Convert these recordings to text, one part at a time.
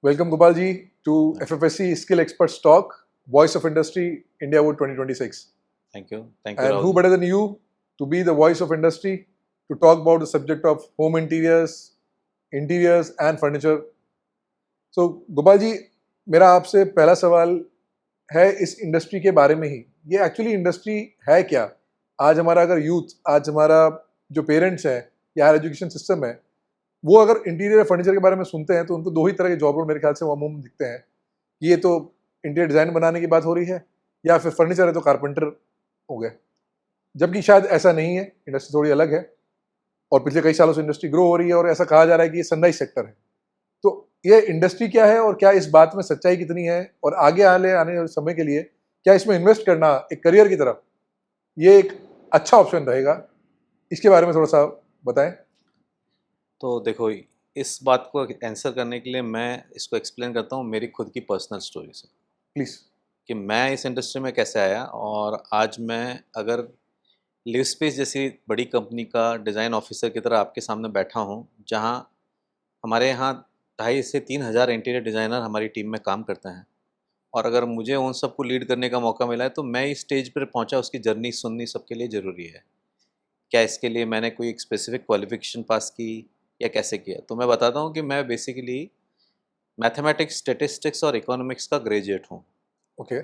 Welcome Gopal ji to FFSC Skill Experts Talk, Voice of Industry, India Wood 2026. Thank you. Thank you, And Rahul. who better than you to be the voice of industry to talk about the subject of home interiors and furniture. So Gopal ji, मेरा आपसे पहला सवाल है इस industry के बारे में ही. ये एक्चुअली इंडस्ट्री है क्या? आज हमारा अगर यूथ, आज हमारा जो पेरेंट्स हैं या हायर एजुकेशन सिस्टम है, वो अगर इंटीरियर फर्नीचर के बारे में सुनते हैं तो उनको दो ही तरह के जॉब रोल मेरे ख्याल से अमूमन दिखते हैं. ये तो इंटीरियर डिज़ाइन बनाने की बात हो रही है, या फिर फर्नीचर है तो कारपेंटर हो गए. जबकि शायद ऐसा नहीं है, इंडस्ट्री थोड़ी अलग है और पिछले कई सालों से इंडस्ट्री ग्रो हो रही है और ऐसा कहा जा रहा है कि ये सनराइज सेक्टर है. तो ये इंडस्ट्री क्या है और क्या इस बात में सच्चाई कितनी है, और आगे आने वाले समय के लिए क्या इसमें इन्वेस्ट करना एक करियर की तरफ ये एक अच्छा ऑप्शन रहेगा? इसके बारे में थोड़ा सा बताएं. तो देखो, इस बात को आंसर करने के लिए मैं इसको एक्सप्लेन करता हूँ मेरी खुद की पर्सनल स्टोरी से, प्लीज़. कि मैं इस इंडस्ट्री में कैसे आया. और आज मैं अगर लिव स्पेस जैसी बड़ी कंपनी का डिज़ाइन ऑफिसर की तरह आपके सामने बैठा हूँ, जहाँ हमारे यहाँ 2,500 से 3,000 इंटीरियर डिज़ाइनर हमारी टीम में काम करते हैं, और अगर मुझे उन सबको लीड करने का मौका मिला है तो मैं इस स्टेज पर पहुँचा, उसकी जर्नी सुननी सबके लिए ज़रूरी है. क्या इसके लिए मैंने कोई एक स्पेसिफिक क्वालिफिकेशन पास की या कैसे किया? तो मैं बताता हूँ कि मैं बेसिकली मैथमेटिक्स, स्टैटिस्टिक्स और इकोनॉमिक्स का ग्रेजुएट हूँ. ओके.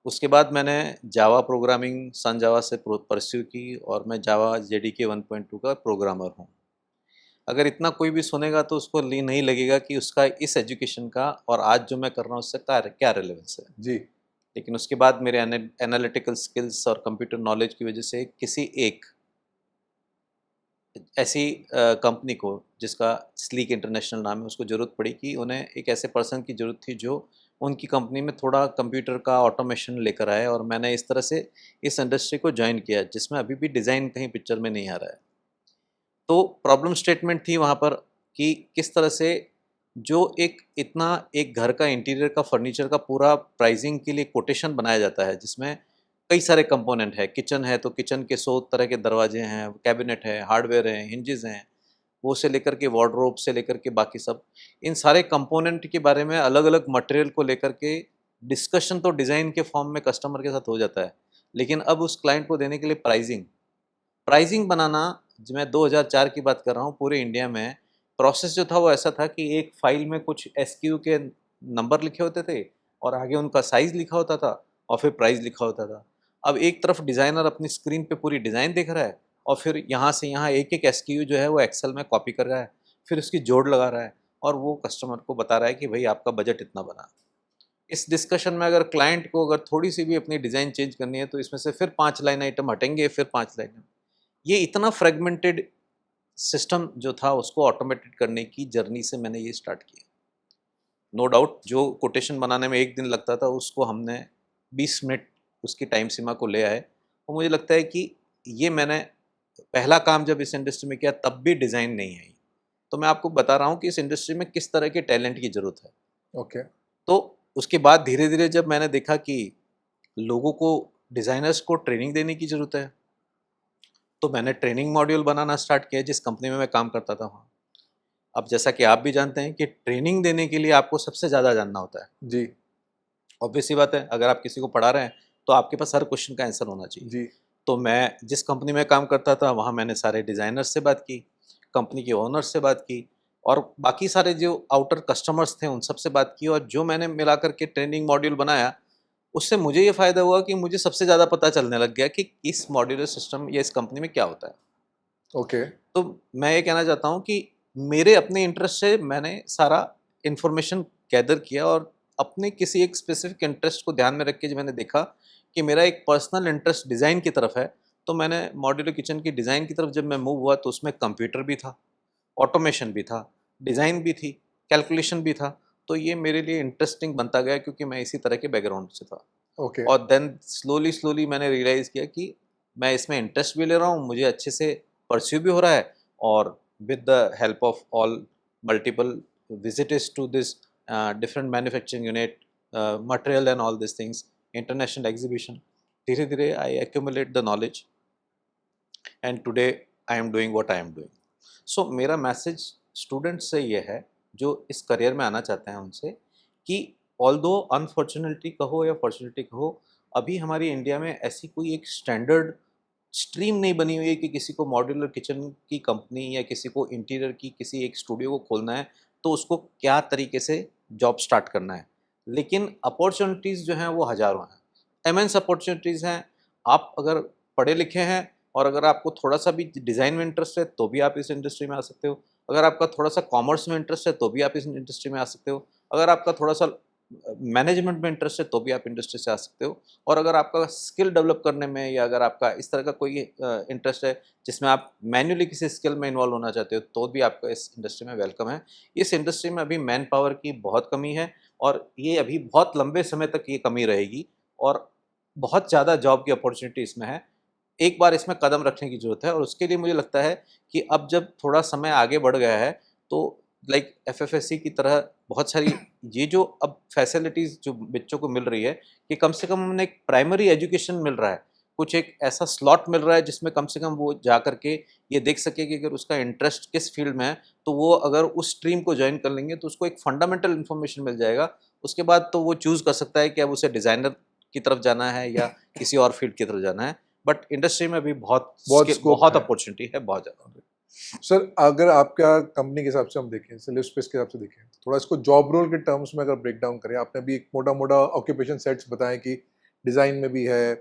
उसके बाद मैंने जावा प्रोग्रामिंग सन जावा से परस्यू की, और मैं जावा JDK 1.2 का प्रोग्रामर हूँ. अगर इतना कोई भी सुनेगा तो उसको नहीं लगेगा कि उसका इस एजुकेशन का और आज जो मैं कर रहा हूँ उससे क्या रिलेवेंस है जी. लेकिन उसके बाद मेरे एनालिटिकल स्किल्स और कंप्यूटर नॉलेज की वजह से किसी एक ऐसी कंपनी को, जिसका स्लीक इंटरनेशनल नाम है, उसको ज़रूरत पड़ी कि उन्हें एक ऐसे पर्सन की ज़रूरत थी जो उनकी कंपनी में थोड़ा कंप्यूटर का ऑटोमेशन लेकर आए, और मैंने इस तरह से इस इंडस्ट्री को ज्वाइन किया, जिसमें अभी भी डिज़ाइन कहीं पिक्चर में नहीं आ रहा है. तो प्रॉब्लम स्टेटमेंट थी वहाँ पर कि किस तरह से जो एक घर का इंटीरियर का फर्नीचर का पूरा प्राइसिंग के लिए कोटेशन बनाया जाता है, जिसमें कई सारे कंपोनेंट है. किचन है तो किचन के 100 तरह के दरवाजे हैं, कैबिनेट है, हार्डवेयर हैं, हिंजेस हैं, वो से लेकर के वार्डरोब से लेकर के बाकी सब, इन सारे कंपोनेंट के बारे में अलग अलग मटेरियल को लेकर के डिस्कशन तो डिज़ाइन के फॉर्म में कस्टमर के साथ हो जाता है, लेकिन अब उस क्लाइंट को देने के लिए प्राइसिंग बनाना, जो मैं 2004 की बात कर रहा हूँ, पूरे इंडिया में प्रोसेस जो था वो ऐसा था कि एक फाइल में कुछ SKU के नंबर लिखे होते थे और आगे उनका साइज़ लिखा होता था और फिर प्राइस लिखा होता था. अब एक तरफ डिज़ाइनर अपनी स्क्रीन पे पूरी डिज़ाइन देख रहा है, और फिर यहाँ से यहाँ एक SKU जो है वो एक्सेल में कॉपी कर रहा है, फिर उसकी जोड़ लगा रहा है, और वो कस्टमर को बता रहा है कि भाई आपका बजट इतना बना. इस डिस्कशन में अगर क्लाइंट को अगर थोड़ी सी भी अपनी डिज़ाइन चेंज करनी है तो इसमें से फिर 5 लाइन आइटम हटेंगे, फिर 5 लाइन. ये इतना फ्रेगमेंटेड सिस्टम जो था उसको ऑटोमेटेड करने की जर्नी से मैंने ये स्टार्ट किया. नो डाउट जो कोटेशन बनाने में 1 दिन लगता था, उसको हमने 20 मिनट उसकी टाइम सीमा को ले आए. और मुझे लगता है कि ये मैंने पहला काम जब इस इंडस्ट्री में किया तब भी डिज़ाइन नहीं आई. तो मैं आपको बता रहा हूँ कि इस इंडस्ट्री में किस तरह के टैलेंट की ज़रूरत है. ओके. तो उसके बाद धीरे धीरे जब मैंने देखा कि लोगों को, डिज़ाइनर्स को ट्रेनिंग देने की ज़रूरत है, तो मैंने ट्रेनिंग मॉड्यूल बनाना स्टार्ट किया जिस कंपनी में मैं काम करता था वहाँ. अब जैसा कि आप भी जानते हैं कि ट्रेनिंग देने के लिए आपको सबसे ज़्यादा जानना होता है. जी. ऑब्वियस सी बात है, अगर आप किसी को पढ़ा रहे हैं तो आपके पास हर क्वेश्चन का आंसर होना चाहिए. जी. तो मैं जिस कंपनी में काम करता था वहाँ मैंने सारे डिज़ाइनर्स से बात की, कंपनी के ओनर्स से बात की, और बाकी सारे जो आउटर कस्टमर्स थे उन सब से बात की, और जो मैंने मिला करके ट्रेनिंग मॉड्यूल बनाया, उससे मुझे ये फ़ायदा हुआ कि मुझे सबसे ज़्यादा पता चलने लग गया कि इस मॉड्यूलर सिस्टम या इस कंपनी में क्या होता है. ओके. तो मैं ये कहना चाहता हूँ कि मेरे अपने इंटरेस्ट से मैंने सारा इन्फॉर्मेशन गैदर किया, और अपने किसी एक स्पेसिफिक इंटरेस्ट को ध्यान में रख के जब मैंने देखा कि मेरा एक पर्सनल इंटरेस्ट डिज़ाइन की तरफ है, तो मैंने मॉड्यूलर किचन की डिज़ाइन की तरफ जब मैं मूव हुआ तो उसमें कंप्यूटर भी था, ऑटोमेशन भी था, डिज़ाइन भी थी, कैलकुलेशन भी था. तो ये मेरे लिए इंटरेस्टिंग बनता गया क्योंकि मैं इसी तरह के बैकग्राउंड से था. ओके. और देन स्लोली मैंने रियलाइज़ किया कि मैं इसमें इंटरेस्ट भी ले रहा हूँ, मुझे अच्छे से परस्यू भी हो रहा है, और with the help of all multiple visitors to this different manufacturing unit, material and all this things, international exhibition, धीरे धीरे I accumulate the knowledge, and today I am doing what I am doing. So मेरा message students से ये है जो इस career में आना चाहते हैं उनसे कि ऑल्दो अनफॉर्चुनेटली कहो या फॉर्चुनेटली कहो, अभी हमारी इंडिया में ऐसी कोई एक स्टैंडर्ड स्ट्रीम नहीं बनी हुई है कि किसी को मॉड्यूलर किचन की कंपनी या किसी को इंटीरियर की किसी एक स्टूडियो को खोलना है तो उसको क्या तरीके से जॉब स्टार्ट करना है। लेकिन अपॉर्चुनिटीज़ जो हैं वो हज़ारों हैं, इमेंस अपॉर्चुनिटीज़ हैं। आप अगर पढ़े लिखे हैं और अगर आपको थोड़ा सा भी डिज़ाइन में इंटरेस्ट है तो भी आप इस इंडस्ट्री में आ सकते हो। अगर आपका थोड़ा सा कॉमर्स में इंटरेस्ट है तो भी आप इस इंडस्ट्री में आ सकते हो। अगर आपका थोड़ा सा मैनेजमेंट में इंटरेस्ट है तो भी आप इंडस्ट्री से आ सकते हो। और अगर आपका स्किल डेवलप करने में या अगर आपका इस तरह का कोई इंटरेस्ट है जिसमें आप मैन्युअली किसी स्किल में इन्वॉल्व होना चाहते हो तो भी आपका इस इंडस्ट्री में वेलकम है। इस इंडस्ट्री में अभी मैन पावर की बहुत कमी है और ये अभी बहुत लंबे समय तक ये कमी रहेगी और बहुत ज़्यादा जॉब की अपॉर्चुनिटी इसमें है। एक बार इसमें कदम रखने की ज़रूरत है और उसके लिए मुझे लगता है कि अब जब थोड़ा समय आगे बढ़ गया है तो लाइक एफएफएससी की तरह बहुत सारी ये जो अब फैसिलिटीज़ जो बच्चों को मिल रही है कि कम से कम उन्हें एक प्राइमरी एजुकेशन मिल रहा है, कुछ एक ऐसा स्लॉट मिल रहा है जिसमें कम से कम वो जा करके ये देख सके कि अगर उसका इंटरेस्ट किस फील्ड में है तो वो अगर उस स्ट्रीम को ज्वाइन कर लेंगे तो उसको एक फंडामेंटल इन्फॉर्मेशन मिल जाएगा। उसके बाद तो वो चूज़ कर सकता है कि अब उसे डिज़ाइनर की तरफ जाना है या किसी और फील्ड की तरफ जाना है। बट इंडस्ट्री में अभी बहुत स्कोप बहुत है। अपॉर्चुनिटी है, बहुत ज़्यादा। सर अगर आपका कंपनी के हिसाब से हम देखें, सेल्फ स्पेस के हिसाब से देखें, थोड़ा इसको जॉब रोल के टर्म्स में अगर ब्रेक डाउन करें, आपने अभी एक मोटा मोटा ऑक्यूपेशन सेट्स बताए कि डिज़ाइन में भी है,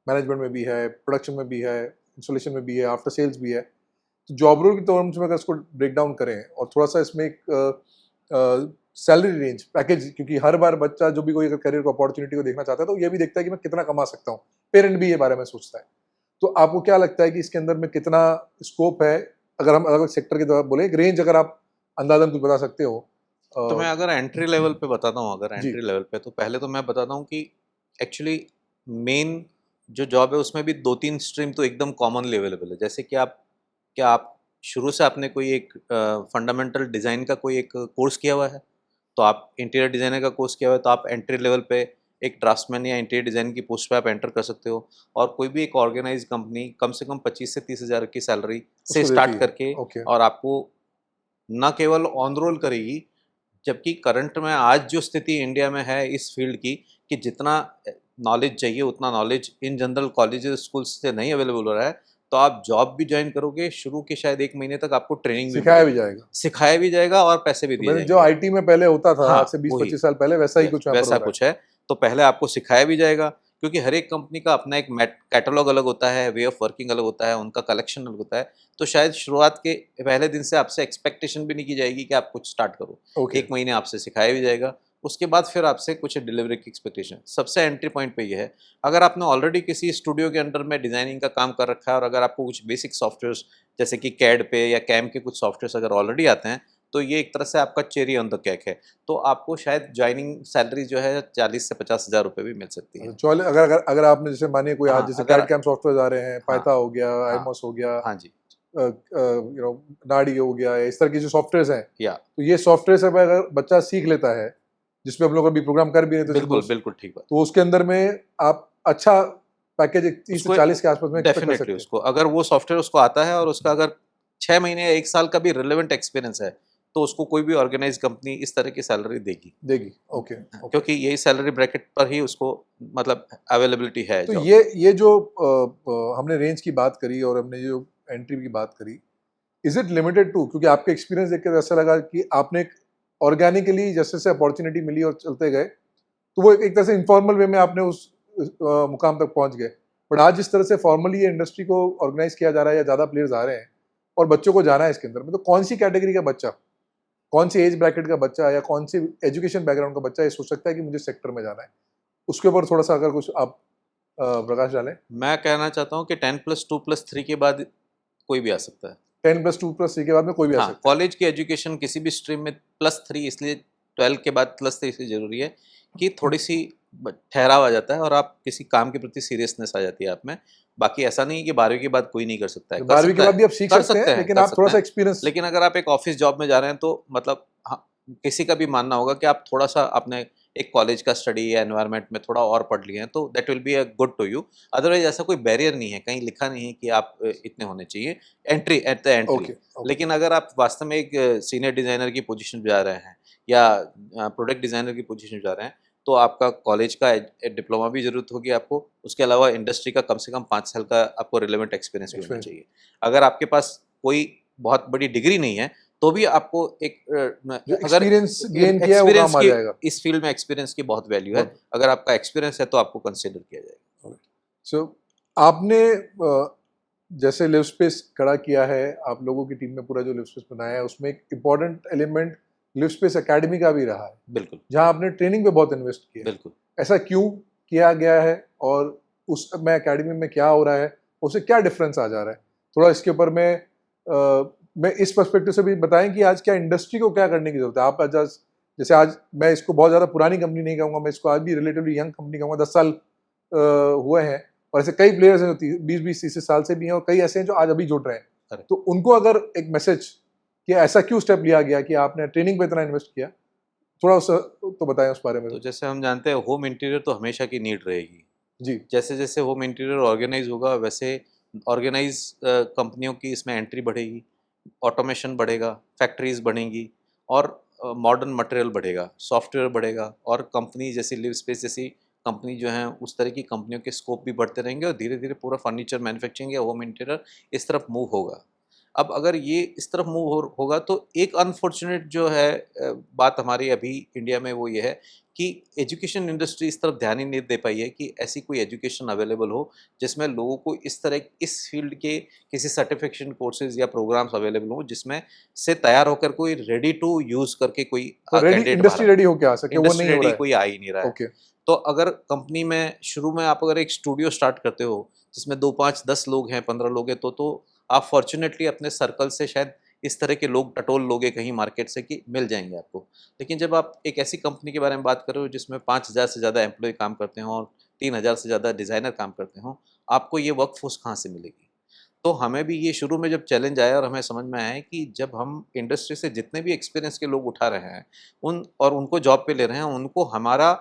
मैनेजमेंट में भी है, प्रोडक्शन में भी है, इंस्टॉलेशन में भी है, आफ्टर सेल्स भी है। तो जॉब रोल के टर्म्स में अगर इसको ब्रेक डाउन करें और थोड़ा सा इसमें एक सैलरी रेंज पैकेज, क्योंकि हर बार बच्चा जो भी कोई अगर करियर को अपॉर्चुनिटी को देखना चाहता है तो ये भी देखता है कि मैं कितना कमा सकता हूँ, पेरेंट भी ये बारे में सोचता है। तो आपको क्या लगता है कि इसके अंदर में कितना स्कोप है, अगर हम अलग अलग सेक्टर के द्वारा बोले, एक रेंज अगर आप अंदाजन कुछ बता सकते हो? तो मैं अगर एंट्री लेवल पे बताता हूँ, अगर जी। एंट्री लेवल पे तो पहले तो मैं बताता हूँ कि एक्चुअली मेन जो जॉब है उसमें भी 2-3 स्ट्रीम तो एकदम कॉमनली अवेलेबल है। जैसे कि आप शुरू से आपने कोई एक फंडामेंटल डिज़ाइन का कोई एक कोर्स किया हुआ है, तो आप इंटीरियर डिज़ाइनर का कोर्स किया हुआ है तो आप एंट्री लेवल पे एक ड्राफ्ट्समैन या इंटीरियर डिज़ाइन की पोस्ट पे आप एंटर कर सकते हो। और कोई भी एक ऑर्गेनाइज़्ड कंपनी कम से कम 25 से 30 हज़ार की सैलरी से उसको देती स्टार्ट है। करके ओके। और आपको ना केवल ऑन रोल करेगी, जबकि करंट में आज जो स्थिति इंडिया में है इस फील्ड की कि जितना नॉलेज चाहिए उतना knowledge in general colleges schools से नहीं अवेलेबल हो रहा है, तो आप जॉब भी ज्वाइन करोगे, शुरू के शायद 1 महीने तक आपको ट्रेनिंग भी सिखाया भी मिलेगी, जाएगा। सिखाया भी जाएगा और पैसे भी तो दिए मैंने जो जाएंगे। आईटी में पहले होता था हाँ, आज से वही। 20-25 साल पहले, वैसा ही यस, कुछ यहाँ पर वैसा हो रहा है। कुछ है। तो पहले आपको सिखाया भी जाएगा क्योंकि हर एक कंपनी का अपना एक कैटलॉग अलग होता है, वे ऑफ वर्किंग अलग होता है, उनका कलेक्शन अलग होता है। तो शायद शुरुआत के पहले दिन से आपसे एक्सपेक्टेशन भी नहीं की जाएगी कि आप कुछ स्टार्ट करो। ओके। 1 महीने आपसे सिखाया भी जाएगा, उसके बाद फिर आपसे कुछ डिलीवरी की एक्सपेक्टेशन। सबसे एंट्री पॉइंट पे ये है, अगर आपने ऑलरेडी किसी स्टूडियो के अंडर में डिज़ाइनिंग का काम कर रखा है और अगर आपको कुछ बेसिक सॉफ्टवेयर्स जैसे कि कैड पे या कैम के कुछ सॉफ्टवेयर्स अगर ऑलरेडी आते हैं, तो ये एक तरह से आपका चेरी ऑन द केक है। तो आपको शायद जॉइनिंग सैलरी जो है 40 से 50 हज़ार रुपये भी मिल सकती है। चलो, अगर अगर अगर आपने जैसे मानिए कोई आज हाँ, जैसे अगर कैड कैम सॉफ्टवेयर आ रहे हैं, हाँ, पाइथा हो गया, हाँ, आईमोस हो गया, हाँ जी, नाडी हो गया, इस तरह की जो सॉफ्टवेयर्स हैं, या तो ये सॉफ्टवेयर सब अगर बच्चा सीख लेता है, जिसपे हम लोग अभी प्रोग्राम कर भी रहे थे, बिल्कुल, बिल्कुल ठीक बात। तो उसके अंदर में आप अच्छा पैकेज 30 से उसको 40 के आसपास में एक्सपेक्ट कर डेफ़िनेटली सकते हैं। उसको अगर वो सॉफ्टवेयर उसको आता है और उसका अगर 6 महीने या 1 साल का भी रिलेवेंट एक्सपीरियंस है, तो उसको कोई भी ऑर्गेनाइज़्ड कंपनी इस तरह की सैलरी देगी। देगी। ओके। क्योंकि यही सैलरी ब्रैकेट पर ही उसको मतलब अवेलेबिलिटी है तो जॉब। ये जो हमने रेंज की बात करी और हमने जो एंट्री की बात करी, इज इट लिमिटेड टू, क्योंकि आपके एक्सपीरियंस देख कर ऐसा लगा कि आपने एक ऑर्गेनिकली जैसे जैसे अपॉर्चुनिटी मिली और चलते गए, तो वो एक तरह से इनफॉर्मल वे में आपने उस मुकाम तक पहुंच गए। बट आज जिस तरह से फॉर्मली ये इंडस्ट्री को ऑर्गेनाइज किया जा रहा है या ज़्यादा प्लेयर्स आ रहे हैं और बच्चों को जाना है इसके अंदर में, तो कौन सी कैटेगरी का बच्चा, कौन सी एज ब्रैकेट का बच्चा या कौन सी एजुकेशन बैकग्राउंड का बच्चा ये सोच सकता है कि मुझे सेक्टर में जाना है? उसके ऊपर थोड़ा सा अगर कुछ आप प्रकाश डालें। मैं कहना चाहता हूँ कि 10+2+3 के बाद कोई भी आ सकता है। 10+2+3 के बाद में कोई भी आ हाँ, सकता है। कॉलेज की एजुकेशन किसी भी स्ट्रीम में +3 इसलिए 12 के बाद +3 इसलिए ज़रूरी है कि थोड़ी-सी ठहराव आ जाता है और आप किसी काम के प्रति सीरियसनेस आ जाती है आप में। बाकी ऐसा नहीं है कि 12वीं के बाद कोई नहीं कर सकता है, कर 12वीं के सकता बाद है, भी आप सीख कर सकते हैं, लेकिन कर आप सकते थोड़ा सा हैं। एक्सपीरियंस। लेकिन अगर आप एक ऑफ़िस जॉब में जा रहे हैं तो मतलब हाँ, किसी का भी मानना होगा कि आप थोड़ा-सा अपने एक कॉलेज का स्टडी या एनवायरनमेंट में थोड़ा और पढ़ लिए हैं तो that will be a good to you. Otherwise ऐसा कोई बैरियर नहीं है, कहीं लिखा नहीं है कि आप इतने होने चाहिए entry at the entry. Okay, okay. लेकिन अगर आप वास्तव में एक सीनियर डिज़ाइनर की पोजीशन पे जा रहे हैं या प्रोडक्ट डिज़ाइनर की पोजीशन पे जा रहे हैं, तो आपका कॉलेज का डिप्लोमा भी ज़रूरत होगी आपको, उसके अलावा इंडस्ट्री का कम से कम 5 साल का आपको रिलेवेंट एक्सपीरियंस भी होना एक्सपीरियंस। चाहिए। अगर आपके पास कोई बहुत बड़ी डिग्री नहीं है, तो भी आपको एक जो अगर एक्सपीरियंस गेन किया है वो एक्सपीरियंस काम आ की जाएगा। इस फील्ड में एक्सपीरियंस की बहुत वैल्यू है। बहुत। अगर आपका एक्सपीरियंस है तो आपको कंसीडर किया जाएगा। सो आपने जैसे लिव स्पेस खड़ा किया है, आप लोगों की टीम ने पूरा जो लिव स्पेस बनाया है उसमें एक important element live space academy का भी रहा है, बिल्कुल, जहां आपने ट्रेनिंग पे बहुत इन्वेस्ट किया है। बिल्कुल। ऐसा क्यों किया गया है और उस में एकेडमी में क्या हो रहा है, उससे क्या डिफरेंस आ जा रहा है? थोड़ा इसके ऊपर मैं इस पर्सपेक्टिव से भी बताएं कि आज क्या इंडस्ट्री को क्या करने की जरूरत है। आप आज जैसे आज मैं इसको बहुत ज़्यादा पुरानी कंपनी नहीं कहूँगा, मैं इसको आज भी रिलेटिवली यंग कंपनी कहूँगा, 10 साल हुए हैं और ऐसे कई प्लेयर्स हैं जो 20-20-30 साल से भी हैं और कई ऐसे हैं जो आज अभी जुड़ रहे हैं। Correct. तो उनको अगर एक मैसेज कि ऐसा क्यों स्टेप लिया गया कि आपने ट्रेनिंग पे इतना इन्वेस्ट किया, थोड़ा उस तो बताएं उस बारे में। तो जैसे हम जानते हैं होम इंटीरियर तो हमेशा की नीड रहेगी। जी। जैसे जैसे होम इंटीरियर ऑर्गेनाइज होगा वैसे ऑर्गेनाइज कंपनियों की इसमें एंट्री बढ़ेगी, ऑटोमेशन बढ़ेगा, फैक्ट्रीज बढ़ेंगी और मॉडर्न मटेरियल बढ़ेगा, सॉफ्टवेयर बढ़ेगा और कंपनी जैसी लिव स्पेस जैसी कंपनी जो हैं उस तरह की कंपनियों के स्कोप भी बढ़ते रहेंगे और धीरे धीरे पूरा फर्नीचर मैन्युफैक्चरिंग या होम इंटीरियर इस तरफ मूव होगा। अब अगर ये इस तरफ मूव होगा तो एक अनफॉर्चुनेट जो है बात हमारी अभी इंडिया में वो ये है कि एजुकेशन इंडस्ट्री इस तरफ ध्यान ही नहीं दे पाई है कि ऐसी कोई एजुकेशन अवेलेबल हो जिसमें लोगों को इस तरह इस फील्ड के किसी सर्टिफिकेशन कोर्सेज या प्रोग्राम्स अवेलेबल हो जिसमें से तैयार होकर कोई रेडी टू यूज करके कोई तो रेडी कैंडिडेट इंडस्ट्री बाहर रेडी होके आ सके, वो इंडस्ट्री नहीं हो रेडी रहा है। कोई आ ही नहीं रहा है। ओके। तो अगर कंपनी में शुरू में आप अगर एक स्टूडियो स्टार्ट करते हो जिसमें 2 5 10 लोग हैं 15 लोग हैं तो आप फॉर्चुनेटली अपने सर्कल से शायद इस तरह के लोग टटोल लोगे कहीं मार्केट से कि मिल जाएंगे आपको। लेकिन जब आप एक ऐसी कंपनी के बारे में बात कर रहे हो जिसमें 5,000 से ज़्यादा एम्प्लॉय काम करते हों और 3,000 से ज़्यादा डिज़ाइनर काम करते हों, आपको ये वर्कफोर्स कहाँ से मिलेगी? तो हमें भी ये शुरू में जब चैलेंज आया और हमें समझ में आया कि जब हम इंडस्ट्री से जितने भी एक्सपीरियंस के लोग उठा रहे हैं उनको जॉब पे ले रहे हैं, उनको हमारा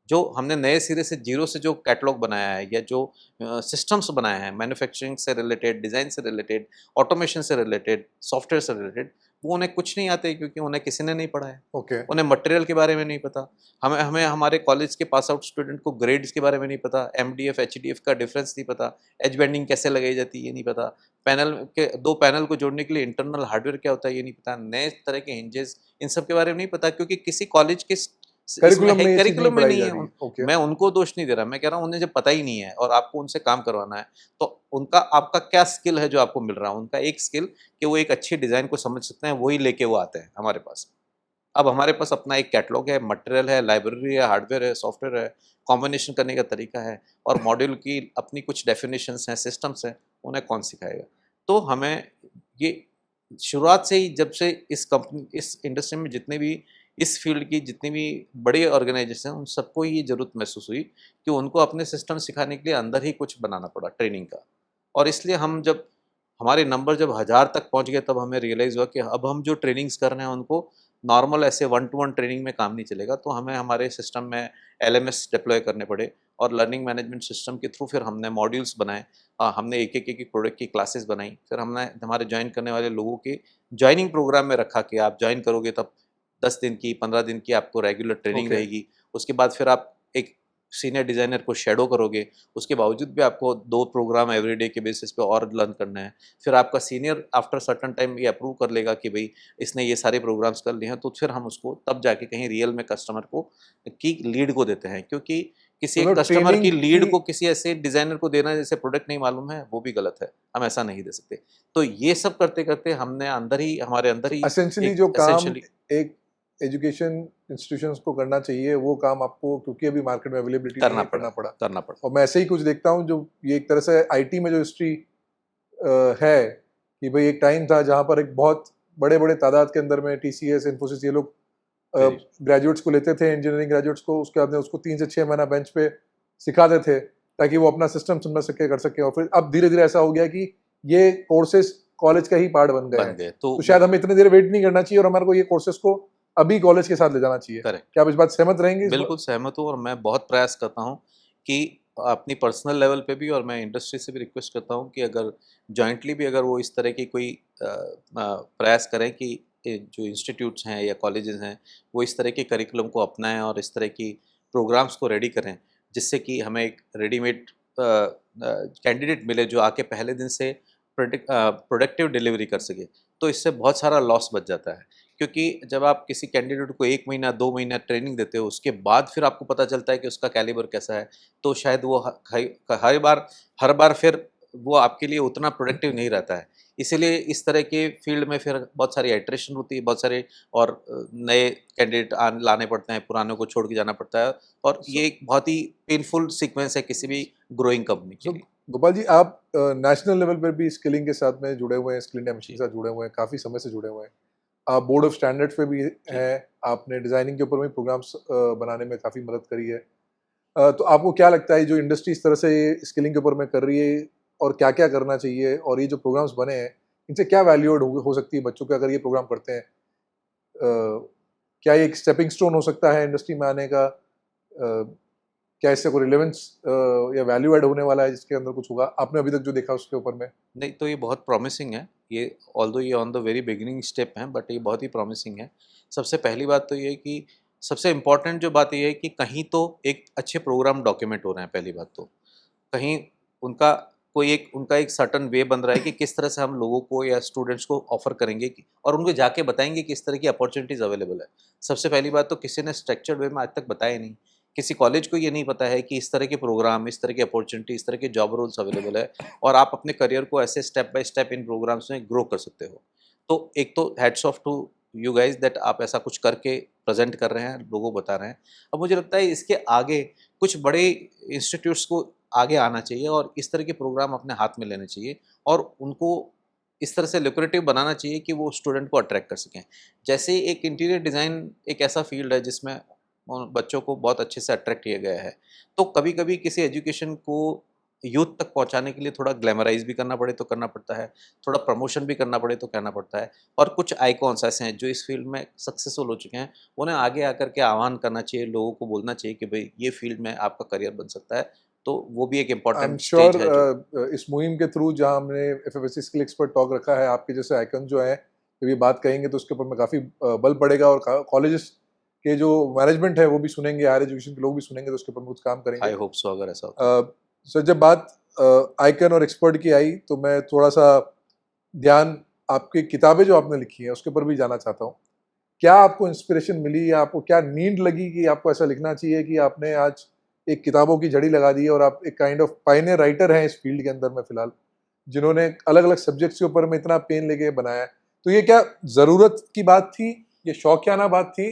जो हमने नए सिरे से जीरो से जो कैटलॉग बनाया है या जो सिस्टम्स बनाए हैं मैन्युफैक्चरिंग से रिलेटेड, डिज़ाइन से रिलेटेड, ऑटोमेशन से रिलेटेड, सॉफ्टवेयर से रिलेटेड, वो उन्हें कुछ नहीं आते क्योंकि उन्हें किसी ने नहीं पढ़ाया। ओके। उन्हें मटेरियल के बारे में नहीं पता। हमें हमें हमारे कॉलेज के पास आउट स्टूडेंट को ग्रेड्स के बारे में नहीं पता, एमडीएफ, एचडीएफ का डिफरेंस नहीं पता, एज बेंडिंग कैसे लगाई जाती है ये नहीं पता, पैनल के 2 पैनल को जोड़ने के लिए इंटरनल हार्डवेयर क्या होता है ये नहीं पता, नए तरह के हिंजेस इन सब के बारे में नहीं पता क्योंकि किसी कॉलेज के करिकुलम में ये चीज़ नहीं करिकुलम में पढ़ाई नहीं जा है। रही है। ओके। मैं उनको दोष नहीं दे रहा, मैं कह रहा हूँ उन्हें जब पता ही नहीं है और आपको उनसे काम करवाना है तो उनका आपका क्या स्किल है जो आपको मिल रहा है? उनका एक स्किल कि वो एक अच्छी डिज़ाइन को समझ सकते हैं, वही लेके वो आते हैं हमारे पास। अब हमारे पास अपना एक कैटलॉग है, मटेरियल है, लाइब्रेरी है, हार्डवेयर है, सॉफ्टवेयर है, कॉम्बिनेशन करने का तरीका है और मॉड्यूल की अपनी कुछ डेफिनेशंस हैं, सिस्टम्स हैं, उन्हें कौन सिखाएगा? तो हमें ये शुरुआत से ही जब से इस इंडस्ट्री में जितने भी इस फील्ड की जितनी भी बड़ी ऑर्गेनाइजेशन हैं, उन सबको ये ज़रूरत महसूस हुई कि उनको अपने सिस्टम सिखाने के लिए अंदर ही कुछ बनाना पड़ा ट्रेनिंग का। और इसलिए हम जब हमारे नंबर जब 1000 तक पहुँच गए तब हमें रियलाइज़ हुआ कि अब हम जो ट्रेनिंग्स कर रहे हैं उनको नॉर्मल ऐसे 1 टू 1 ट्रेनिंग में काम नहीं चलेगा। तो हमें हमारे सिस्टम में एलएमएस डिप्लॉय करने पड़े और लर्निंग मैनेजमेंट सिस्टम के थ्रू फिर हमने मॉड्यूल्स बनाए। हमने एक-एक प्रोडक्ट की क्लासेस बनाई। फिर हमने हमारे जॉइन करने वाले लोगों के जॉइनिंग प्रोग्राम में रखा कि आप जॉइन करोगे तब 10 दिन की, 15 दिन की आपको रेगुलर ट्रेनिंग ओके। रहेगी। उसके बाद फिर आप एक सीनियर डिज़ाइनर को शैडो करोगे, उसके बावजूद भी आपको 2 प्रोग्राम एवरीडे के बेसिस पे और लर्न करना है। फिर आपका सीनियर आफ्टर सर्टेन टाइम ये अप्रूव कर लेगा कि भई इसने ये सारे प्रोग्राम्स कर लिए हैं, तो फिर हम उसको तब जाके कहीं रियल में कस्टमर को की लीड को देते हैं। क्योंकि किसी एक मतलब कस्टमर की ट्रेनिंग लीड की को किसी ऐसे डिज़ाइनर को देना जिसे प्रोडक्ट नहीं मालूम है, वो भी गलत है। हम ऐसा नहीं दे सकते। तो ये सब करते-करते हमने हमारे अंदर ही एसेंशियली एक जो काम एसेंशियली एक एजुकेशन इंस्टीट्यूशंस को करना चाहिए वो काम आपको, क्योंकि अभी मार्केट में अवेलेबिलिटी नहीं है, करना पड़ा। करना पड़ा। और मैं ऐसे ही कुछ देखता हूँ जो ये एक तरह से आईटी में जो हिस्ट्री है कि भाई एक टाइम था जहाँ पर एक बहुत बड़े-बड़े तादाद के अंदर में टीसीएस, इन्फोसिस ये लोग वेरी ग्रेजुएट्स को लेते थे, इंजीनियरिंग ग्रेजुएट्स को, उसके बाद में उसको 3 से 6 महीना बेंच पे सिखाते थे ताकि वो अपना सिस्टम समझ सके, कर सके। और फिर अब धीरे-धीरे ऐसा हो गया कि ये कोर्सेज कॉलेज का ही पार्ट बन गए बन हैं। गए। तो शायद हमें इतनी देर वेट नहीं करना चाहिए और हमारे को ये कोर्सेज को अभी कॉलेज के साथ ले जाना चाहिए। करेक्ट। क्या आप इस बात से सहमत रहेंगे इस बिल्कुल सहमत हूँ और मैं बहुत प्रयास करता हूँ कि अपनी पर्सनल लेवल पे भी और मैं इंडस्ट्री से भी रिक्वेस्ट करता हूँ कि अगर जॉइंटली भी अगर वो इस तरह की कोई प्रयास करें कि ये जो इंस्टीट्यूट्स हैं या कॉलेजेस हैं वो इस तरह के करिकुलम को अपनाएं और इस तरह की प्रोग्राम्स को रेडी करें जिससे कि हमें एक रेडीमेड कैंडिडेट मिले जो आके पहले दिन से प्रोडक्टिव डिलीवरी कर सके। तो इससे बहुत सारा लॉस बच जाता है क्योंकि जब आप किसी कैंडिडेट को 1 महीना 2 महीना ट्रेनिंग देते हो उसके बाद फिर आपको पता चलता है कि उसका कैलिबर कैसा है, तो शायद वो हर बार फिर वो आपके लिए उतना प्रोडक्टिव नहीं रहता है। इसीलिए इस तरह के फील्ड में फिर बहुत सारी आइटरेशन होती है, बहुत सारे और नए कैंडिडेट लाने पड़ते हैं, पुरानों को छोड़ के जाना पड़ता है और ये एक बहुत ही पेनफुल सीक्वेंस है किसी भी ग्रोइंग कंपनी के सो लिए। गोपाल जी, आप नेशनल लेवल पर भी स्किलिंग के साथ में जुड़े हुए हैं, स्किल इंडिया मिशन के साथ जुड़े हुए हैं, काफ़ी समय से जुड़े हुए हैं। आप बोर्ड ऑफ स्टैंडर्ड्स पे भी जी। हैं, आपने डिज़ाइनिंग के ऊपर भी प्रोग्राम्स बनाने में काफ़ी मदद करी है। तो आपको क्या लगता है जो इंडस्ट्री इस तरह से स्किलिंग के ऊपर में कर रही है और क्या-क्या करना चाहिए और ये जो प्रोग्राम्स बने हैं, इनसे क्या वैल्यू ऐड हो सकती है बच्चों को अगर ये प्रोग्राम करते हैं? क्या ये एक स्टेपिंग स्टोन हो सकता है इंडस्ट्री में आने का? क्या इससे कोई रिलेवेंस या वैल्यू ऐड होने वाला है जिसके अंदर कुछ होगा? आपने अभी तक जो देखा उसके ऊपर में? नहीं, तो ये बहुत प्रॉमिसिंग है। ये ऑल्दो ये on the very beginning step हैं, बट ये बहुत ही प्रॉमिसिंग है। सबसे पहली बात तो ये है कि सबसे इम्पोर्टेंट जो बात ये है कि कहीं तो एक अच्छे प्रोग्राम डॉक्यूमेंट हो रहे हैं, पहली बात तो। कहीं उनका उनका एक सर्टेन वे बन रहा है कि किस तरह से हम लोगों को या स्टूडेंट्स को ऑफ़र करेंगे कि और उनको जाके बताएँगे कि इस तरह की अपॉर्च्युनिटीज़ अवेलेबल है। सबसे पहली बात तो किसी ने स्ट्रक्चर्ड वे में आज तक बताया नहीं। किसी कॉलेज को ये नहीं पता है कि इस तरह के प्रोग्राम, इस तरह की अपॉर्च्युनिटी, इस तरह के जॉब रोल्स अवेलेबल है और आप अपने करियर को ऐसे स्टेप बाय स्टेप इन प्रोग्राम्स में ग्रो कर सकते हो। तो एक तो hats off to you guys that आप ऐसा कुछ करके प्रेज़ेंट कर रहे हैं, लोगों को बता रहे हैं। अब मुझे लगता है इसके आगे कुछ बड़े इंस्टीट्यूट्स को आगे आना चाहिए और इस तरह के प्रोग्राम अपने हाथ में लेने चाहिए और उनको इस तरह से लुक्रेटिव बनाना चाहिए कि वो स्टूडेंट को अट्रैक्ट कर सकें। जैसे एक इंटीरियर डिज़ाइन एक ऐसा फ़ील्ड है जिसमें बच्चों को बहुत अच्छे से अट्रैक्ट किया गया है। तो कभी-कभी किसी एजुकेशन को यूथ तक पहुँचाने के लिए थोड़ा ग्लैमराइज़ भी करना पड़े तो करना पड़ता है, थोड़ा प्रमोशन भी करना पड़े तो करना पड़ता है और कुछ आइकॉन्स ऐसे हैं जो इस फ़ील्ड में सक्सेसफुल हो चुके हैं, उन्हें आगे आकर के आह्वान करना चाहिए, लोगों को बोलना चाहिए कि भई ये फ़ील्ड में आपका करियर बन सकता है। तो वो भी एक I am important sure stage है जो इस मुहिम के थ्रू जहाँ हमने एफएफएससी स्किल एक्सपर्ट टॉक रखा है, आपके जैसे आइकन जो हैं, जब ये बात कहेंगे तो उसके ऊपर में काफ़ी बल पड़ेगा और कॉलेजेस के जो मैनेजमेंट है वो भी सुनेंगे, हायर एजुकेशन के लोग भी सुनेंगे तो उसके ऊपर में कुछ काम करेंगे। आई होप सो अगर ऐसा होता है। सर, जब बात आइकन और एक्सपर्ट की आई तो मैं थोड़ा-सा ध्यान आपकी किताबें जो आपने लिखी हैं उसके ऊपर भी जाना चाहता हूँ। क्या आपको इंस्पिरेशन मिली या आपको क्या नीड लगी कि आपको ऐसा लिखना चाहिए कि आपने आज एक किताबों की झड़ी लगा दी है और आप एक काइंड ऑफ पायनियर राइटर हैं इस फील्ड के अंदर में फिलहाल, जिन्होंने अलग-अलग सब्जेक्ट्स के ऊपर में इतना पेन लेके बनाया है। तो ये क्या ज़रूरत की बात थी? ये शौकियाना बात थी?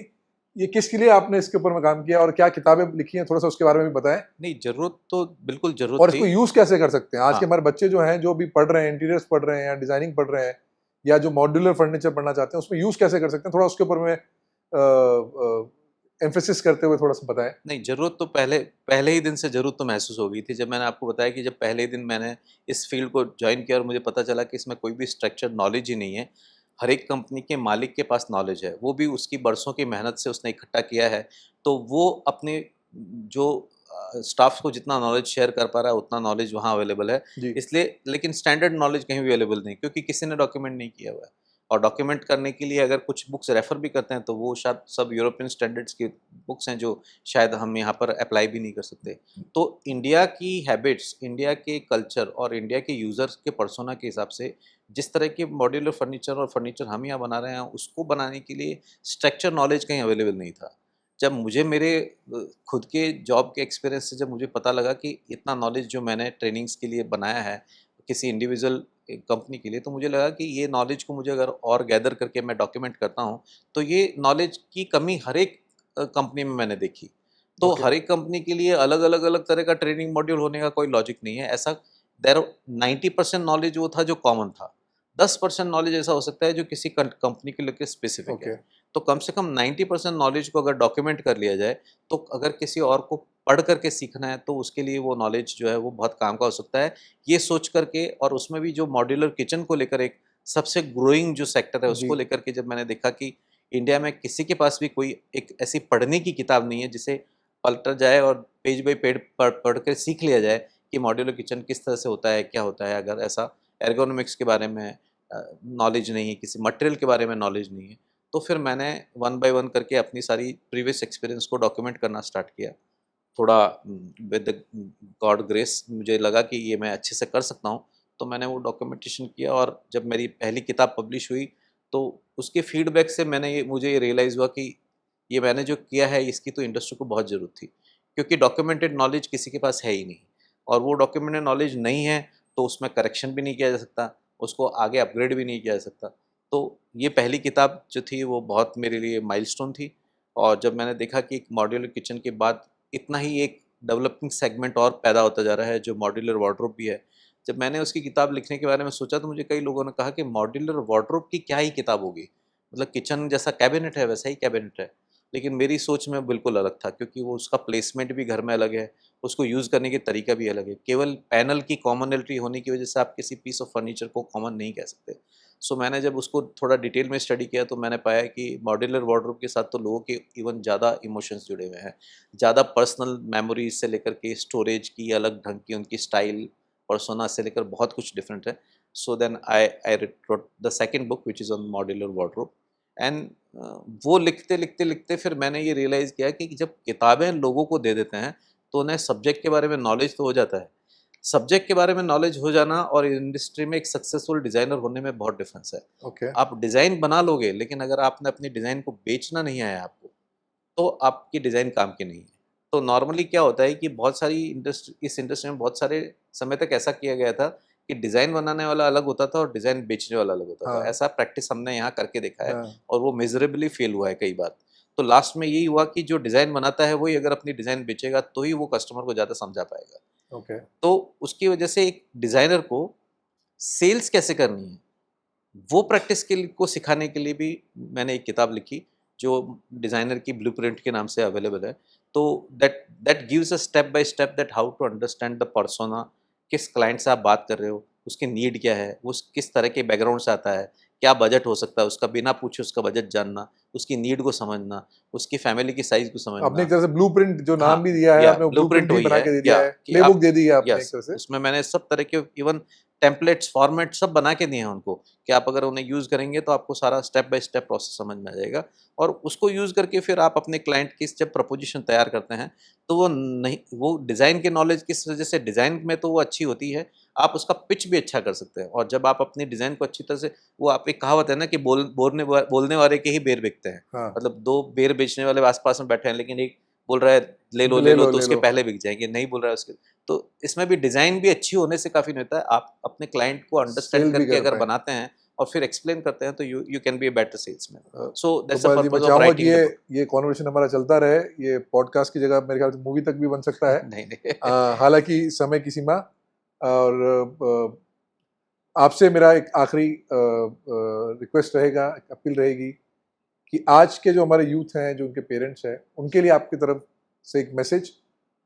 ये किसके लिए आपने इसके ऊपर में काम किया और क्या किताबें लिखी हैं, थोड़ा-सा उसके बारे में भी बताएँ? नहीं, ज़रूरत तो बिल्कुल ज़रूरत और थी। इसको यूज़ कैसे कर सकते हैं? आज के हाँ। हमारे बच्चे जो हैं, जो भी पढ़ रहे हैं, इंटीरियर्स पढ़ रहे हैं या डिज़ाइनिंग पढ़ रहे हैं या जो मॉड्यूलर फर्नीचर पढ़ना चाहते हैं, उसमें यूज़ कैसे कर सकते हैं? थोड़ा उसके ऊपर में एम्फेसिस करते हुए थोड़ा-सा बताएँ। नहीं, ज़रूरत तो पहले पहले ही दिन से ज़रूरत तो महसूस हो गई थी। जब मैंने आपको बताया कि जब पहले ही दिन मैंने इस फ़ील्ड को जॉइन किया और मुझे पता चला कि इसमें कोई भी स्ट्रक्चर्ड नॉलेज ही नहीं है। हर एक कंपनी के मालिक के पास नॉलेज है, वो भी उसकी बरसों की मेहनत से उसने इकट्ठा किया है। तो वो अपने जो स्टाफ को जितना नॉलेज शेयर कर पा रहा है, उतना नॉलेज वहाँ अवेलेबल है। जी। इसलिए लेकिन स्टैंडर्ड नॉलेज कहीं भी अवेलेबल नहीं क्योंकि किसी ने डॉक्यूमेंट नहीं किया हुआ है। और डॉक्यूमेंट करने के लिए अगर कुछ बुक्स रेफ़र भी करते हैं, तो वो शायद सब यूरोपियन स्टैंडर्ड्स की बुक्स हैं, जो शायद हम यहाँ पर अप्लाई भी नहीं कर सकते। तो इंडिया की हैबिट्स, इंडिया के कल्चर और इंडिया के यूज़र्स के पर्सोना के हिसाब से जिस तरह के मॉड्यूलर फर्नीचर और फर्नीचर हम यहाँ बना रहे हैं, उसको बनाने के लिए स्ट्रक्चर नॉलेज कहीं अवेलेबल नहीं था। जब मुझे मेरे खुद के जॉब के एक्सपीरियंस से जब मुझे पता लगा कि इतना नॉलेज जो मैंने ट्रेनिंग्स के लिए बनाया है, किसी इंडिविजुअल कंपनी के लिए, तो मुझे लगा कि ये नॉलेज को मुझे अगर और गैदर करके मैं डॉक्यूमेंट करता हूँ, तो ये नॉलेज की कमी हर एक कंपनी में मैंने देखी। तो ओके। हर एक कंपनी के लिए अलग तरह का ट्रेनिंग मॉड्यूल होने का कोई लॉजिक नहीं है। ऐसा देयर 90% नॉलेज वो था जो कॉमन था। 10% नॉलेज ऐसा हो सकता है जो किसी कंपनी के लिए स्पेसिफिक है। ओके। तो कम से कम 90% नॉलेज को अगर डॉक्यूमेंट कर लिया जाए, तो अगर किसी और को पढ़ करके सीखना है, तो उसके लिए वो नॉलेज जो है वो बहुत काम का हो सकता है। ये सोच करके और उसमें भी जो मॉड्यूलर किचन को लेकर एक सबसे ग्रोइंग जो सेक्टर है, जी। उसको लेकर के जब मैंने देखा कि इंडिया में किसी के पास भी कोई एक ऐसी पढ़ने की किताब नहीं है जिसे पलटा जाए और पेज बाई पेज पढ़ कर सीख लिया जाए कि मॉड्यूलर किचन किस तरह से होता है, क्या होता है। अगर ऐसा एर्गोनॉमिक्स के बारे में नॉलेज नहीं है, किसी मटेरियल के बारे में नॉलेज नहीं है, तो फिर मैंने वन बाय वन करके अपनी सारी प्रीवियस एक्सपीरियंस को डॉक्यूमेंट करना स्टार्ट किया। थोड़ा विद गॉड ग्रेस मुझे लगा कि ये मैं अच्छे से कर सकता हूँ, तो मैंने वो डॉक्यूमेंटेशन किया। और जब मेरी पहली किताब पब्लिश हुई तो उसके फीडबैक से मुझे ये रियलाइज़ हुआ कि ये मैंने जो किया है इसकी तो इंडस्ट्री को बहुत ज़रूरत थी, क्योंकि डॉक्यूमेंटेड नॉलेज किसी के पास है ही नहीं। और वो डॉक्यूमेंटेड नॉलेज नहीं है तो उसमें करेक्शन भी नहीं किया जा सकता, उसको आगे अपग्रेड भी नहीं किया जा सकता। तो ये पहली किताब जो थी वो बहुत मेरे लिए माइलस्टोन थी। और जब मैंने देखा कि एक मॉड्यूलर किचन के बाद इतना ही एक डेवलपिंग सेगमेंट और पैदा होता जा रहा है जो मॉड्यूलर वार्डरोब भी है। जब मैंने उसकी किताब लिखने के बारे में सोचा तो मुझे कई लोगों ने कहा कि मॉड्यूलर वार्डरोब की क्या ही किताब होगी, मतलब किचन जैसा कैबिनेट है वैसा ही कैबिनेट है। लेकिन मेरी सोच में बिल्कुल अलग था, क्योंकि वो उसका प्लेसमेंट भी घर में अलग है, उसको यूज़ करने के तरीका भी अलग है। केवल पैनल की कॉमनैलिटी होने की वजह से आप किसी पीस ऑफ फर्नीचर को कॉमन नहीं कह सकते। सो मैंने जब उसको थोड़ा डिटेल में स्टडी किया तो मैंने पाया कि मॉड्यूलर वार्डरोब के साथ तो लोगों के इवन ज़्यादा इमोशंस जुड़े हुए हैं। ज़्यादा पर्सनल मेमोरीज से लेकर के स्टोरेज की अलग ढंग की उनकी स्टाइल, पर्सोना से लेकर बहुत कुछ डिफरेंट है। So then I wrote the second book which is on modular wardrobe. And वो लिखते लिखते लिखते फिर मैंने ये रियलाइज़ किया कि जब किताबें लोगों को दे देते हैं तो उन्हें सब्जेक्ट के बारे में नॉलेज तो हो जाता है। सब्जेक्ट के बारे में नॉलेज हो जाना और इंडस्ट्री में एक सक्सेसफुल डिज़ाइनर होने में बहुत डिफरेंस है। ओके। आप डिज़ाइन बना लोगे, लेकिन अगर आपने अपनी डिज़ाइन को बेचना नहीं आया आपको, तो आपकी डिज़ाइन काम की नहीं है। तो नॉर्मली क्या होता है कि बहुत सारी इस इंडस्ट्री में बहुत सारे समय तक ऐसा किया गया था कि डिज़ाइन बनाने वाला अलग होता था और डिज़ाइन बेचने वाला अलग होता था। हाँ, ऐसा प्रैक्टिस हमने यहाँ करके देखा है हाँ, और वो मिज़रेबली फेल हुआ है कई बार। तो लास्ट में यही हुआ कि जो डिज़ाइन बनाता है वही अगर अपनी डिज़ाइन बेचेगा तो ही वो कस्टमर को ज़्यादा समझा पाएगा। ओके, तो उसकी वजह से एक डिज़ाइनर को सेल्स कैसे करनी है, वो प्रैक्टिस के लिए को सिखाने के लिए भी मैंने एक किताब लिखी जो डिज़ाइनर की ब्लूप्रिंट के नाम से अवेलेबल है। तो that that gives a step by step that how to understand the persona, किस क्लाइंट से आप बात कर रहे हो, उसकी नीड क्या है, वो किस तरह के बैकग्राउंड से आता है, क्या बजट हो सकता है उसका, बिना पूछे उसका बजट जानना, उसकी नीड को समझना, उसकी फैमिली की साइज़ को आपने एक समझना। तरह से ब्लूप्रिंट जो नाम हाँ, भी दिया है या आपने, वो ब्लूप्रिंट ब्लूप्रिंट ही वही बना है, के दे या दिया है, कि प्लेबुक आप, दे दी है आपने एक यस, तरह से। उसमें मैंने सब तरह के इवन टेम्पलेट्स, फॉर्मेट सब बना के दिए हैं उनको कि आप अगर उन्हें यूज़ करेंगे तो आपको सारा स्टेप बाय स्टेप प्रोसेस समझ में आ जाएगा। और उसको यूज़ करके फिर आप अपने क्लाइंट की जब प्रपोजिशन तैयार करते हैं, तो वो डिज़ाइन की नॉलेज किस वजह से डिज़ाइन में तो वो अच्छी होती है, आप उसका पिच भी अच्छा कर सकते हैं। और जब आप अपनी डिज़ाइन को अच्छी तरह से, वो आप, एक कहावत है ना कि बोलने वाले के ही बेर बिकते हैं। हाँ, मतलब 2 बेर बेचने वाले आस-पास में बैठे हैं, लेकिन एक बोल रहा है ले ले लो, लो, तो ले उसके लो। पहले बिक जाएँगे, नहीं बोल रहा है उसके। तो इसमें भी डिज़ाइन भी अच्छी होने से काफ़ी नहीं होता है, आप अपने क्लाइंट को अंडरस्टैंड सेल भी करके कर अगर पाएँ। बनाते हैं और फिर एक्सप्लेन करते हैं तो you can be a better salesman. Uh, so that's the Gopal ji, मैं पर्पज़ ऑफ चाहूँगा कि राइटिंग द बुक। ये कन्वर्सेशन हमारा चलता रहे, ये पॉडकास्ट की जगह मेरे ख्याल से मूवी तक भी बन सकता है। नहीं, नहीं। हालाँकि समय की सीमा। और आपसे मेरा एक आखिरी रिक्वेस्ट रहेगा, एक अपील रहेगी कि आज के जो हमारे यूथ हैं, जो उनके पेरेंट्स हैं, उनके लिए आपकी तरफ से एक message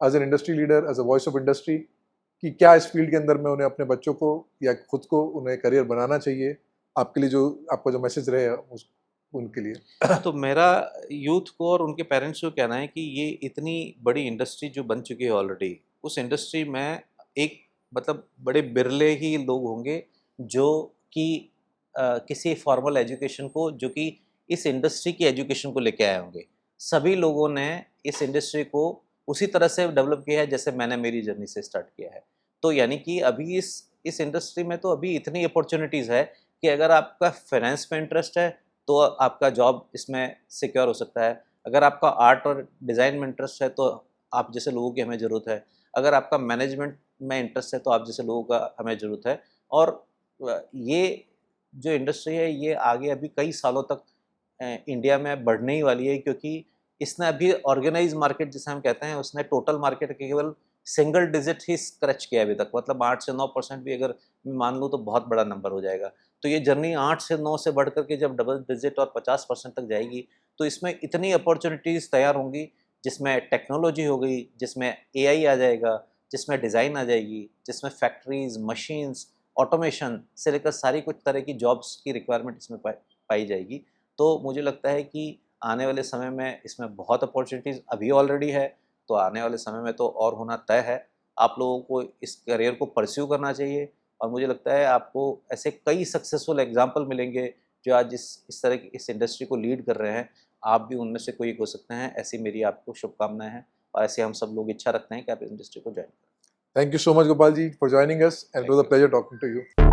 as an industry leader, as a voice of industry, कि क्या इस फील्ड के अंदर में उन्हें अपने बच्चों को या खुद को उन्हें करियर बनाना चाहिए? आपके लिए जो आपका जो मैसेज रहे उस उनके लिए। तो मेरा यूथ को और उनके पेरेंट्स को कहना है कि ये इतनी बड़ी इंडस्ट्री जो बन चुकी है ऑलरेडी, उस इंडस्ट्री में एक, मतलब बड़े बिरले ही लोग होंगे जो कि किसी फॉर्मल एजुकेशन को, जो कि इस इंडस्ट्री की एजुकेशन को लेके आए होंगे। सभी लोगों ने इस इंडस्ट्री को उसी तरह से डेवलप किया है जैसे मैंने मेरी जर्नी से स्टार्ट किया है। तो यानी कि अभी इस इंडस्ट्री में तो अभी इतनी अपॉर्चुनिटीज़ है कि अगर आपका फाइनेंस में इंटरेस्ट है तो आपका जॉब इसमें सिक्योर हो सकता है। अगर आपका आर्ट और डिज़ाइन में इंटरेस्ट है तो आप जैसे लोगों की हमें ज़रूरत है। अगर आपका मैनेजमेंट में इंटरेस्ट है तो आप जैसे लोगों का हमें ज़रूरत है। और ये जो इंडस्ट्री है ये आगे अभी कई सालों तक इंडिया में बढ़ने ही वाली है, क्योंकि इसने अभी ऑर्गेनाइज़ मार्केट जिसे हम कहते हैं, उसने टोटल मार्केट के केवल सिंगल डिजिट ही स्क्रैच किया है अभी तक। मतलब 8 से 9% भी अगर मैं मान लूँ तो बहुत बड़ा नंबर हो जाएगा। तो ये जर्नी 8 से 9 से बढ़ कर के जब डबल डिजिट और 50% तक जाएगी, तो इसमें इतनी अपॉर्च्युनिटीज़ तैयार होंगी, जिसमें टेक्नोलॉजी हो गई, जिसमें एआई आ जाएगा, जिसमें डिज़ाइन आ जाएगी, जिसमें फैक्ट्रीज़, मशीन्स, ऑटोमेशन से लेकर सारी कुछ तरह की जॉब्स की रिक्वायरमेंट इसमें पाई जाएगी। तो मुझे लगता है कि आने वाले समय में इसमें बहुत अपॉर्चुनिटीज़ अभी ऑलरेडी है, तो आने वाले समय में तो और होना तय है। आप लोगों को इस करियर को परस्यू करना चाहिए और मुझे लगता है आपको ऐसे कई सक्सेसफुल एग्ज़ाम्पल मिलेंगे, जो आज इस तरह की इस इंडस्ट्री को लीड कर रहे हैं। आप भी उनमें से कोई एक हो सकते हैं, ऐसी मेरी आपको शुभकामनाएँ हैं और ऐसे हम सब लोग इच्छा रखते हैं कि आप इस इंडस्ट्री को जॉइन करें। Thank you so much, Gopal ji, for joining us, and it thank was a you. pleasure talking to you.